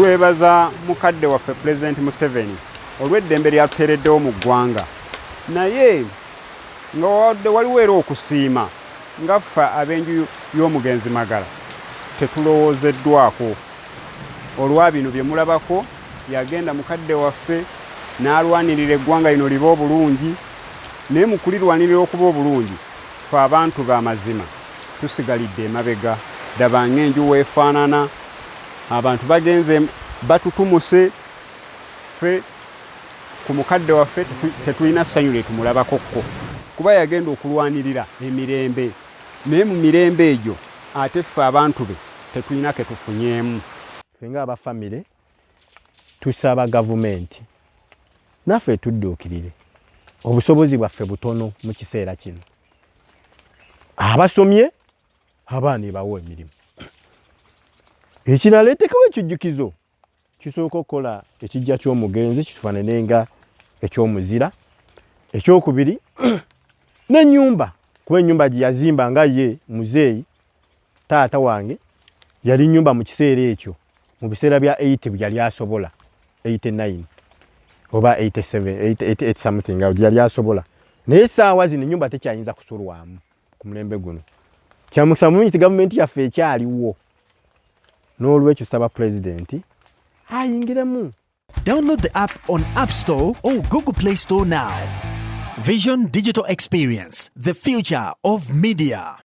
twebaza mukadde waffe President Museveni olw'eddembe lyatuteereddewo mu ggwanga naye nga waliwo era okusiima nga ffe ab'enju y'omugenzi Magala tetulowoozeddwako olwa bino bye mulabako yagenda mukadde waffe n'alwanirira eggwanga lino liba obulungi naye mu kulirwanirira okuba obulungi ffe abantu b'amazima tusigalidde emabega daba ng'enju weefaanana abantu bagenze batutumuse ffe ku mukadde waffe tetulina ssanyu lye tumulabakokko kuba yagenda okulwanirira emirembe naye mu mirembe egyo ate ffe abantu be tetulina ke tufunyeemu ffe ng'abafamire tusaba gavumenti naffe tudduukirire obusobozi bwaffe butono mu kiseera kino abasomye abaana ebawa emirimu ekirala eteekawo ekijjukizo kisooka okukola ekijja ky'omugenzi kitufaanane nga eky'omuzira ekyokubiri n'ennyumba kuba ennyumba gye yazimba nga ye muzeeyi taata wange yali nnyumba mu kiseera ekyo mu biseera bya 80 bwe yali asobola 89 oba 87 something yali asobola naye essaawa zino ennyumba tekyayinza kusulwamu ku mulembe guno kyamukisa mu nti gavumenti yaffe ekyaliwo n'olwekyo saba pulezidenti ayingiremu. Download the app on App Store or Google Play Store now. Vision Digital Experience, the future of media.